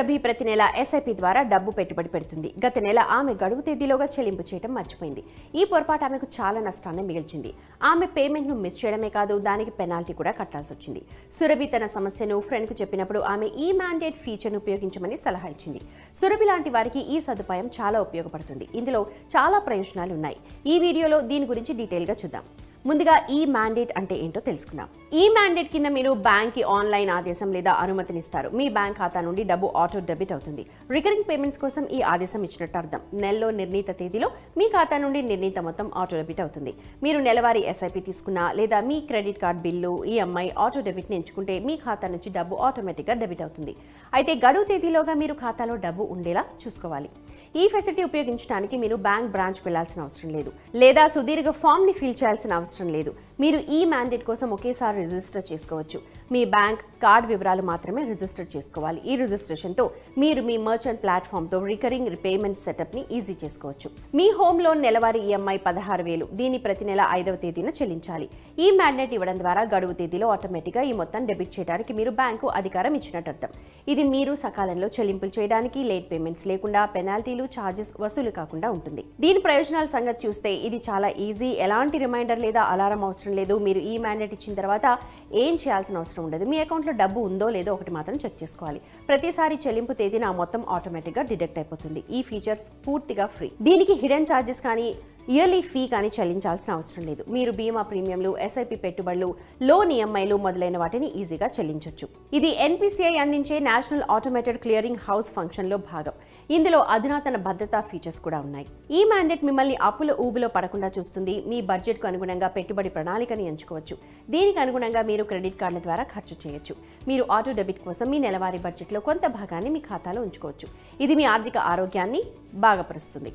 సురభి ప్రతి నెల ఎస్ఐపి ద్వారా డబ్బు పెట్టుబడి పెడుతుంది. గత నెల ఆమె గడువు తేదీలోగా చెల్లింపు చేయడం మర్చిపోయింది. ఈ పొరపాటు ఆమెకు చాలా నష్టాన్ని మిగిల్చింది. ఆమె పేమెంట్ను మిస్ చేయడమే కాదు, దానికి పెనాల్టీ కూడా కట్టాల్సి వచ్చింది. సురభి తన సమస్యను ఫ్రెండ్కు చెప్పినప్పుడు ఆమె ఈ మ్యాండేట్ ఫీచర్ను ఉపయోగించమని సలహా ఇచ్చింది. సురభి లాంటి వారికి ఈ సదుపాయం చాలా ఉపయోగపడుతుంది. ఇందులో చాలా ప్రయోజనాలు ఉన్నాయి. ఈ వీడియోలో దీని గురించి డీటెయిల్గా చూద్దాం. ముందుగా ఈ మ్యాండేట్ అంటే ఏంటో తెలుసుకుందాం. ఈ మ్యాండేట్ కింద మీరు బ్యాంక్కి ఆన్లైన్ ఆదేశం లేదా అనుమతినిస్తారు. మీ బ్యాంక్ ఖాతా నుండి డబ్బు ఆటో డెబిట్ అవుతుంది. రికరింగ్ పేమెంట్స్ కోసం ఈ ఆదేశం ఇచ్చినట్టు అర్థం. నెలలో నిర్ణీత తేదీలో మీ ఖాతా నుండి నిర్ణీత మొత్తం ఆటో డెబిట్ అవుతుంది. మీరు నెలవారీ ఎస్ఐపి తీసుకున్నా లేదా మీ credit card bill, EMI auto డెబిట్ని ఎంచుకుంటే మీ ఖాతా నుంచి డబ్బు ఆటోమేటిక్గా డెబిట్ అవుతుంది. అయితే గడువు తేదీలోగా మీరు ఖాతాలో డబ్బు ఉండేలా చూసుకోవాలి. ఈ ఫెసిలిటీ ఉపయోగించడానికి మీరు బ్యాంక్ బ్రాంచ్కి వెళ్లాల్సిన అవసరం లేదు, లేదా సుదీర్ఘ ఫామ్ని ఫిల్ చేయాల్సిన అవసరం లేదు. మీరు ఈ మ్యాండేట్ కోసం ఒకేసారి రిజిస్టర్ చేసుకోవచ్చు. మీ బ్యాంక్ కార్డ్ వివరాలు మాత్రమే రిజిస్టర్ చేసుకోవాలి. ఈ రిజిస్ట్రేషన్తో మీరు మీ మర్చెంట్ ప్లాట్ఫామ్తో రికరింగ్ పేమెంట్ సెటప్ని ఈజీ చేసుకోవచ్చు. మీ హోమ్ లోన్ నెలవారీ ఈఎంఐ 16,000. దీన్ని ప్రతి నెల 5వ తేదీన చెల్లించాలి. ఈ మ్యాండేట్ ఇవ్వడం ద్వారా గడువు తేదీలో ఆటోమేటిక్గా ఈ మొత్తం డెబిట్ చేయడానికి మీరు బ్యాంకు అధికారం ఇచ్చినట్టు అర్థం. ఇది మీరు సకాలంలో చెల్లింపులు చేయడానికి, లేట్ పేమెంట్స్ లేకుండా, పెనాల్టీలు, ఛార్జెస్ వసూలు కాకుండా ఉంటుంది. దీని ప్రయోజనాల సంగతి చూస్తే ఇది చాలా ఈజీ. ఎలాంటి రిమైండర్ లేదా అలారం అవసరం లేదు. మీరు ఈ మ్యాండేట్ ఇచ్చిన తర్వాత ఏం చేయాల్సిన అవసరం ఉండదు. మీ అకౌంట్లో డబ్బు ఉందో లేదో ఒకటి మాత్రం చెక్ చేసుకోవాలి. ప్రతిసారి చెల్లింపు తేదీన మొత్తం ఆటోమేటిక్గా డిడక్ట్ అయిపోతుంది. ఈ ఫీచర్ పూర్తిగా ఫ్రీ. దీనికి హిడెన్ ఛార్జెస్ కానీ ఇయర్లీ ఫీ కానీ చెల్లించాల్సిన అవసరం లేదు. మీరు బీమా ప్రీమియంలు, ఎస్ఐపి పెట్టుబడులు, లోన్ ఈఎంఐలు మొదలైన వాటిని ఈజీగా చెల్లించవచ్చు. ఇది ఎన్పిసిఐ అందించే నేషనల్ ఆటోమేటెడ్ క్లియరింగ్ హౌస్ ఫంక్షన్లో భాగం. ఇందులో అధునాతన భద్రతా ఫీచర్స్ కూడా ఉన్నాయి. ఈ మ్యాండేట్ మిమ్మల్ని అప్పుల ఊబిలో పడకుండా చూస్తుంది. మీ బడ్జెట్కు అనుగుణంగా పెట్టుబడి ప్రణాళికను ఎంచుకోవచ్చు. దీనికి అనుగుణంగా మీరు క్రెడిట్ కార్డుల ద్వారా ఖర్చు చేయొచ్చు. మీరు ఆటో డెబిట్ కోసం మీ నెలవారీ బడ్జెట్లో కొంత భాగాన్ని మీ ఖాతాలో ఉంచుకోవచ్చు. ఇది మీ ఆర్థిక ఆరోగ్యాన్ని బాగుపరుస్తుంది.